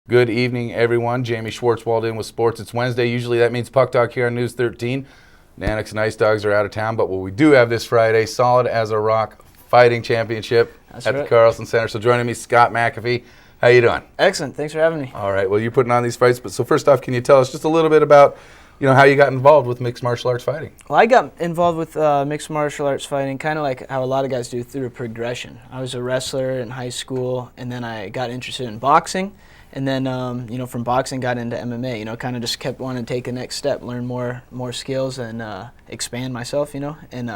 Good evening, everyone. Jamie Schwartzwald in with sports. It's Wednesday. Usually that means Puck Talk here on News 13. Nanox and Ice Dogs are out of town, but what we do have this Friday, Solid as a Rock Fighting Championship the Carlson Center. So joining me, Scott McAfee. How you doing? Excellent. Thanks for having me. All right. Well, you're putting on these fights, but so first off, can you tell us just a little bit about, how you got involved with mixed martial arts fighting? Well, I got involved with mixed martial arts fighting kind of like how a lot of guys do, through a progression. I was a wrestler in high school, and then I got interested in boxing. And then, from boxing, got into MMA. Kind of just kept wanting to take the next step, learn more skills, and expand myself. And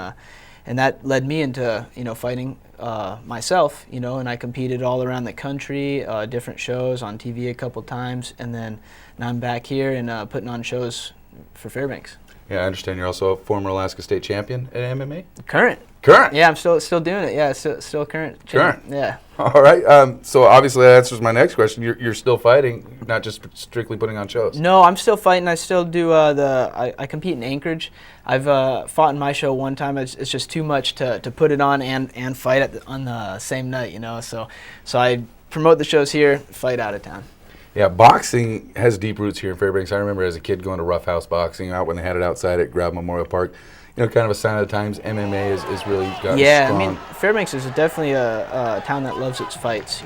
that led me into fighting myself. And I competed all around the country, different shows on TV a couple times, and then now I'm back here and putting on shows for Fairbanks. Yeah, I understand you're also a former Alaska State champion at MMA. Current. Yeah, I'm still doing it. Yeah, still current. Current. Yeah. All right. So obviously that answers my next question. You're still fighting, not just strictly putting on shows. No, I'm still fighting. I still do I compete in Anchorage. I've fought in my show one time. It's just too much to put it on and fight on the same night. So I promote the shows here, fight out of town. Yeah, boxing has deep roots here in Fairbanks. I remember as a kid going to Rough House Boxing out when they had it outside at Grab Memorial Park. Kind of a sign of the times. MMA is really gotten strong. I mean, Fairbanks is definitely a town that loves its fights.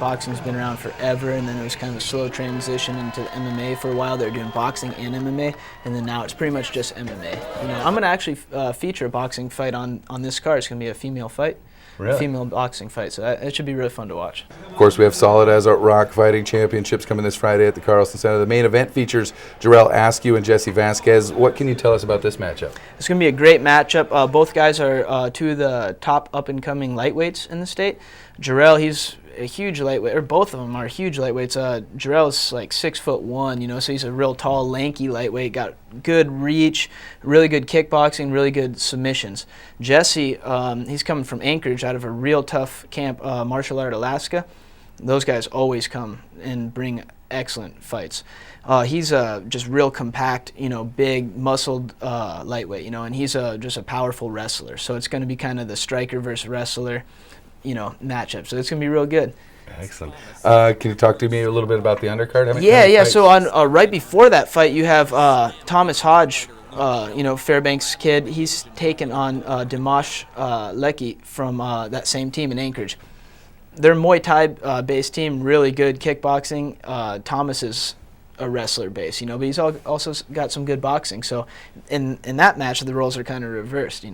Boxing's been around forever, and then it was kind of a slow transition into MMA for a while. They were doing boxing and MMA, and then now it's pretty much just MMA. I'm going to actually feature a boxing fight on this card. It's going to be a female fight. Really? Female boxing fight, so it should be really fun to watch. Of course, we have Solid as a Rock Fighting Championships coming this Friday at the Carlson Center. The main event features Jarrell Askew and Jesse Vasquez. What can you tell us about this matchup? It's going to be a great matchup. Both guys are two of the top up-and-coming lightweights in the state. Jarrell, he's a huge lightweight, or both of them are huge lightweights. Jarrell's like 6'1", so he's a real tall, lanky lightweight. Got good reach, really good kickboxing, really good submissions. Jesse, he's coming from Anchorage, out of a real tough camp, Martial Art Alaska. Those guys always come and bring excellent fights. He's just real compact, big, muscled lightweight, and he's just a powerful wrestler. So it's going to be kind of the striker versus wrestler matchup. So it's going to be real good. Excellent. Can you talk to me a little bit about the undercard? Yeah. So on right before that fight, you have Thomas Hodge, Fairbanks kid. He's taken on Dimash Leckie from that same team in Anchorage. They're a Muay Thai based team, really good kickboxing. Thomas is a wrestler base, but he's also got some good boxing. So in that match, the roles are kind of reversed,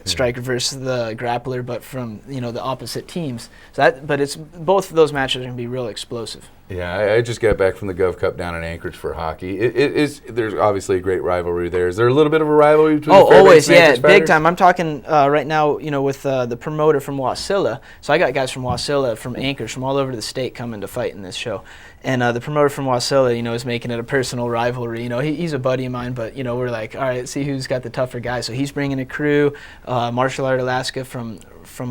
Striker versus the grappler, but from the opposite teams. But it's both of those matches are going to be real explosive. Yeah, I just got back from the Gov Cup down in Anchorage for hockey. There's obviously a great rivalry there. Is there a little bit of a rivalry between the always, and Anchorage big time. I'm talking right now, with the promoter from Wasilla. So I got guys from Wasilla, from Anchorage, from all over the state coming to fight in this show. And the promoter from Wasilla, is making it a personal rivalry. He's a buddy of mine, but we're like, all right, let's see who's got the tougher guy. So he's bringing a crew. Martial Art Alaska from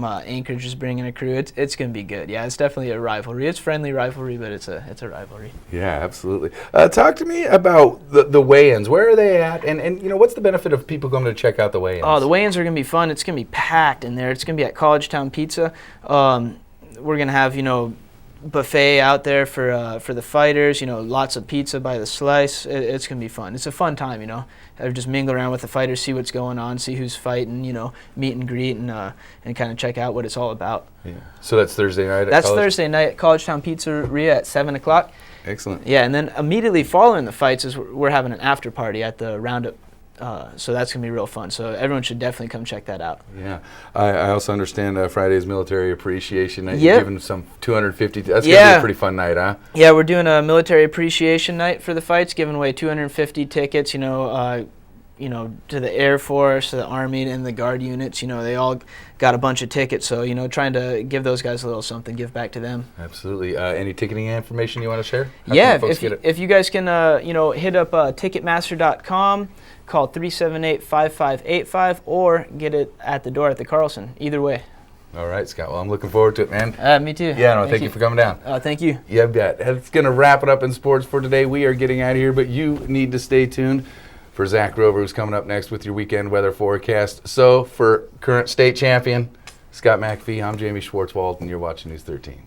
Anchorage is bringing a crew. It's going to be good. Yeah, it's definitely a rivalry. It's friendly rivalry, but it's a rivalry. Yeah, absolutely. Talk to me about the weigh-ins. Where are they at? And what's the benefit of people going to check out the weigh-ins? Oh, the weigh-ins are going to be fun. It's going to be packed in there. It's going to be at College Town Pizza. We're going to have buffet out there for the fighters. Lots of pizza by the slice. It's going to be fun. It's a fun time. Just mingle around with the fighters, see what's going on, see who's fighting. Meet and greet and kind of check out what it's all about. Yeah. So that's Thursday night. That's Thursday night at College Town Pizzeria at 7:00. Excellent. Yeah, and then immediately following the fights is we're having an after party at the Roundup. So that's going to be real fun. So everyone should definitely come check that out. Yeah. I also understand Friday is Military Appreciation Night. Yep. You're giving some 250. That's going to be a pretty fun night, huh? Yeah, we're doing a Military Appreciation Night for the fights, giving away 250 tickets, to the Air Force, to the Army, and the Guard units. They all got a bunch of tickets. So, trying to give those guys a little something, give back to them. Absolutely. Any ticketing information you want to share? Yeah, if you guys can, hit up Ticketmaster.com, call 378-5585, or get it at the door at the Carlson. Either way. All right, Scott. Well, I'm looking forward to it, man. Me too. Yeah, no, thank you for coming down. Thank you. Yeah, bet. That's going to wrap it up in sports for today. We are getting out of here, but you need to stay tuned for Zach Grover, who's coming up next with your weekend weather forecast. So, for current state champion, Scott McAfee, I'm Jamie Schwartzwald, and you're watching News 13.